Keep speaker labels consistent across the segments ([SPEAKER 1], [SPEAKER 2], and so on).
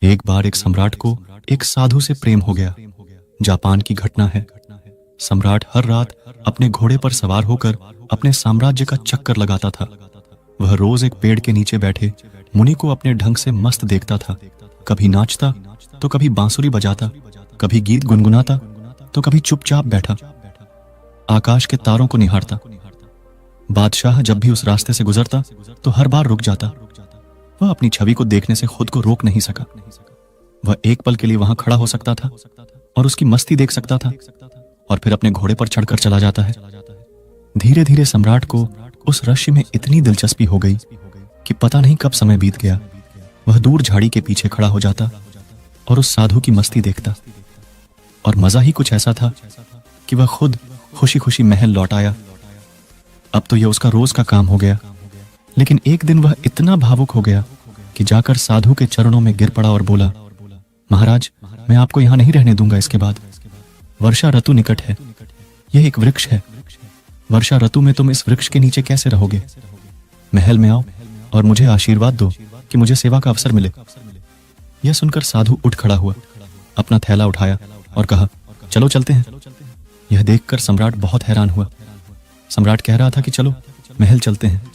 [SPEAKER 1] एक बार एक सम्राट को एक साधु से प्रेम हो गया। जापान की घटना है। सम्राट हर रात अपने घोड़े पर सवार होकर अपने साम्राज्य का चक्कर लगाता था। वह रोज एक पेड़ के नीचे बैठे मुनि को अपने ढंग से मस्त देखता था। कभी नाचता तो कभी बांसुरी बजाता, कभी गीत गुनगुनाता तो कभी चुपचाप बैठा आकाश के तारों को निहारता। बादशाह जब भी उस रास्ते से गुजरता तो हर बार रुक जाता। वह अपनी छवि को देखने से खुद को रोक नहीं सका। वह एक पल के लिए वहां खड़ा हो सकता था और उसकी मस्ती देख सकता था और फिर अपने घोड़े पर चढ़कर चला जाता है। धीरे धीरे सम्राट को उस रश्य में इतनी दिलचस्पी हो गई कि पता नहीं कब समय बीत गया। वह दूर झाड़ी के पीछे खड़ा हो जाता और उस साधु की मस्ती देखता। और मजा ही कुछ ऐसा था कि वह खुद खुशी खुशी महल लौट आया। अब तो यह उसका रोज का काम हो गया। लेकिन एक दिन वह इतना भावुक हो गया कि जाकर साधु के चरणों में गिर पड़ा और बोला, महाराज, मैं आपको यहां नहीं रहने दूंगा इसके बाद। वर्षा ऋतु निकट है। यह एक वृक्ष है। वर्षा ऋतु में तुम इस वृक्ष के नीचे कैसे रहोगे? महल में आओ और मुझे आशीर्वाद दो कि मुझे सेवा का अवसर मिले। यह सुनकर साधु उठ खड़ा हुआ, अपना थैला उठाया और कहा, चलो चलते हैं। यह देखकर सम्राट बहुत हैरान हुआ। सम्राट कह रहा था कि चलो महल चलते हैं,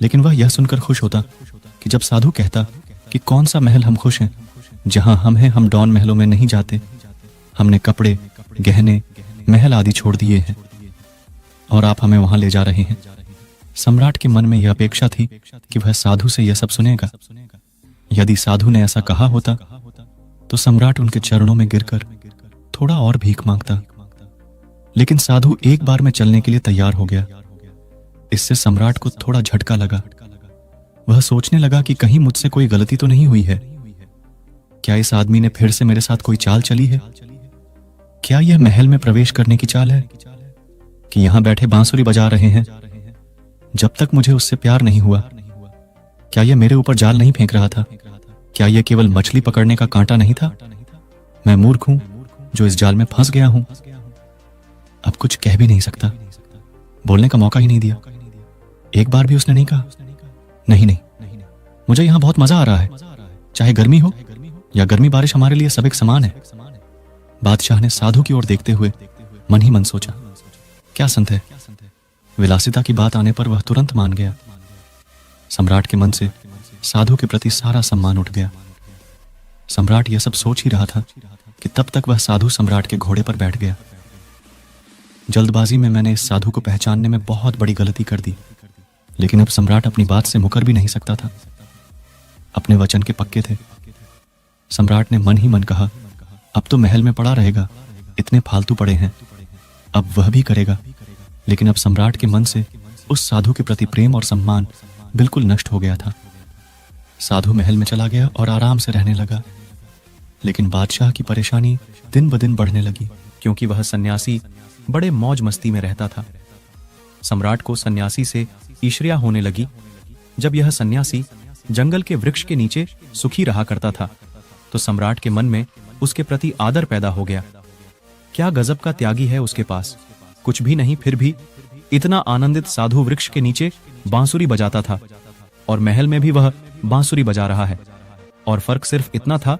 [SPEAKER 1] लेकिन वह यह सुनकर खुश होता कि जब साधु कहता कि कौन सा महल हम खुश हैं, जहां हम हैं हम डॉन महलों में नहीं जाते। हमने कपड़े, गहने, महल आदि छोड़ दिए हैं और आप हमें वहां ले जा रहे हैं। सम्राट के मन में यह अपेक्षा थी कि वह साधु से यह सब सुनेगा। यदि साधु ने ऐसा कहा होता तो सम्राट उनके चरणों में गिरकर थोड़ा और भीख मांगता। लेकिन साधु एक बार में चलने के लिए तैयार हो गया। इससे सम्राट को थोड़ा झटका लगा। वह सोचने लगा कि कहीं मुझसे कोई गलती तो नहीं हुई है। क्या इस आदमी ने फिर से मेरे साथ कोई चाल चली है? क्या यह महल में प्रवेश करने की चाल है कि यहां बैठे बांसुरी बजा रहे हैं जब तक मुझे उससे प्यार नहीं हुआ? क्या यह मेरे ऊपर जाल नहीं फेंक रहा था? क्या यह केवल मछली पकड़ने का कांटा नहीं था? मैं मूर्ख हूं जो इस जाल में फंस गया हूं। अब कुछ कह भी नहीं सकता। बोलने का मौका ही नहीं दिया। एक बार भी उसने नहीं कहा, नहीं, मुझे यहां बहुत मजा आ रहा है। चाहे गर्मी हो या गर्मी बारिश, हमारे लिए सब एक समान है। बादशाह ने साधु की ओर देखते हुए मन ही मन सोचा, क्या संत है। विलासिता की बात आने पर वह तुरंत मान गया। सम्राट के मन से साधु के प्रति सारा सम्मान उठ गया। सम्राट यह सब सोच ही रहा था कि तब तक वह साधु सम्राट के घोड़े पर बैठ गया। जल्दबाजी में मैंने इस साधु को पहचानने में बहुत बड़ी गलती कर दी, लेकिन अब सम्राट अपनी बात से मुकर भी नहीं सकता था। अपने वचन के पक्के थे। सम्राट ने मन ही मन कहा, अब तो महल में पड़ा रहेगा, इतने फालतू पड़े हैं, अब वह भी करेगा। लेकिन अब सम्राट के मन से उस साधु के प्रति प्रेम और सम्मान बिल्कुल नष्ट हो गया था। साधु महल में चला गया और आराम से रहने लगा। लेकिन बादशाह की परेशानी दिन ब दिन बढ़ने लगी, क्योंकि वह सन्यासी बड़े मौज मस्ती में रहता था। सम्राट को सन्यासी से ईर्ष्या होने लगी। जब यह सन्यासी जंगल के वृक्ष के नीचे सुखी रहा करता था तो सम्राट के मन में उसके प्रति आदर पैदा हो गया। क्या गजब का त्यागी है उसके पास। कुछ भी नहीं, फिर भी इतना आनंदित साधु वृक्ष के नीचे बांसुरी बजाता था और महल में भी वह बांसुरी बजा रहा है। और फर्क सिर्फ इतना था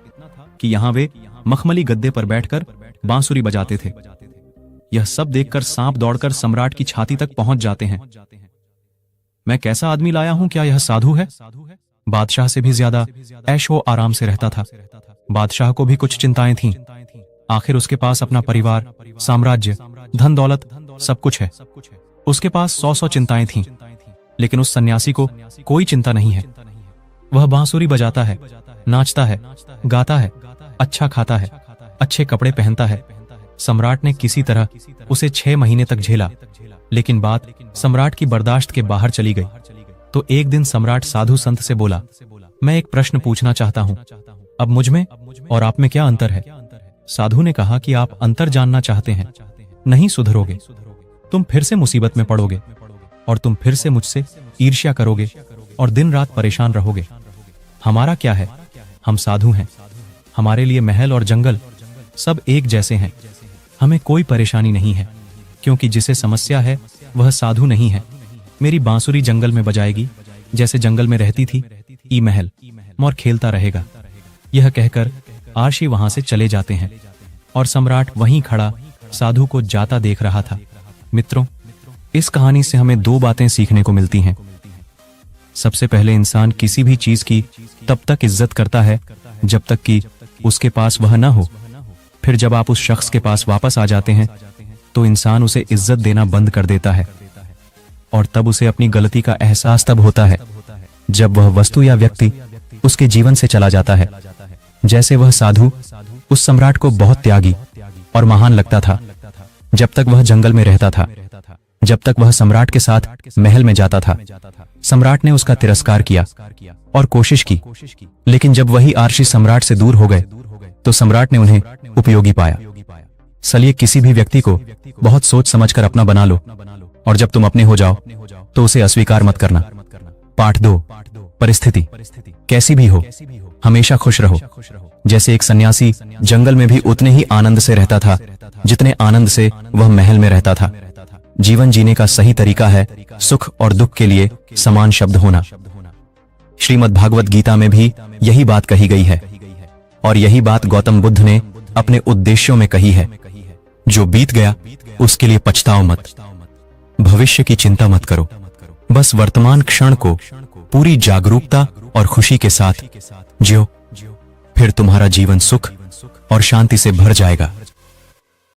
[SPEAKER 1] कि यहां वे मखमली गद्दे पर बैठकर बांसुरी बजाते थे। यह सब देखकर सांप दौड़कर सम्राट की छाती तक पहुंच जाते हैं। मैं कैसा आदमी लाया हूं, क्या यह साधु है? बादशाह से भी ज्यादा ऐशो आराम से रहता था। बादशाह को भी कुछ चिंताएं थीं। आखिर उसके पास अपना परिवार, साम्राज्य, धन दौलत सब कुछ है। उसके पास 100 चिंताएं थीं, लेकिन उस सन्यासी को कोई चिंता नहीं है। वह बांसुरी बजाता है, नाचता है, गाता है, अच्छा खाता है, अच्छे कपड़े पहनता है। सम्राट ने किसी तरह उसे 6 महीने तक झेला, लेकिन बात सम्राट की बर्दाश्त के बाहर चली गई। तो एक दिन सम्राट साधु संत से बोला, मैं एक प्रश्न पूछना चाहता हूं। अब मुझ में और आप में क्या अंतर है? साधु ने कहा कि आप अंतर जानना चाहते हैं, नहीं सुधरोगे, तुम फिर से मुसीबत में पड़ोगे और तुम फिर से मुझसे ईर्ष्या करोगे और दिन रात परेशान रहोगे। हमारा क्या है? हम साधु हैं। हमारे लिए महल और जंगल सब एक जैसे हैं। हमें कोई परेशानी नहीं है, क्योंकि जिसे समस्या है वह साधु नहीं है। मेरी बांसुरी जंगल में बजाएगी जैसे जंगल में रहती थी। ई महल मोर खेलता रहेगा।
[SPEAKER 2] यह कहकर आर्षि वहां से चले जाते हैं और सम्राट वहीं खड़ा साधु को जाता देख रहा था। मित्रों, इस कहानी से हमें दो बातें सीखने को मिलती हैं। सबसे पहले, इंसान किसी भी चीज की तब तक इज्जत करता है जब तक कि उसके पास वह न हो। फिर जब आप उस शख्स के पास वापस आ जाते हैं तो इंसान उसे इज्जत देना बंद कर देता है, और तब उसे अपनी गलती का एहसास तब होता है जब वह वस्तु या व्यक्ति उसके जीवन से चला जाता है। जैसे वह साधु उस सम्राट को बहुत त्यागी और महान लगता था जब तक वह जंगल में रहता था, जब तक वह सम्राट के साथ महल में जाता था। सम्राट ने उसका तिरस्कार किया और कोशिश की, लेकिन जब वही आर्षि सम्राट से दूर हो गए तो सम्राट ने उन्हें उपयोगी पाया। सलिए किसी भी व्यक्ति को बहुत सोच समझकर अपना बना लो, और जब तुम अपने हो जाओ तो उसे अस्वीकार मत करना। पाठ 2, परिस्थिति कैसी भी हो, हमेशा खुश रहो। जैसे एक सन्यासी जंगल में भी उतने ही आनंद से रहता था जितने आनंद से वह महल में रहता था। जीवन जीने का सही तरीका है सुख और दुख के लिए समान शब्द होना। श्रीमद् भागवत गीता में भी यही बात कही गई है, और यही बात गौतम बुद्ध ने अपने उद्देश्यों में कही है। जो बीत गया उसके लिए पछताओ मत, भविष्य की चिंता मत करो, बस वर्तमान क्षण को पूरी जागरूकता और खुशी के साथ जियो, फिर तुम्हारा जीवन सुख और शांति से भर जाएगा।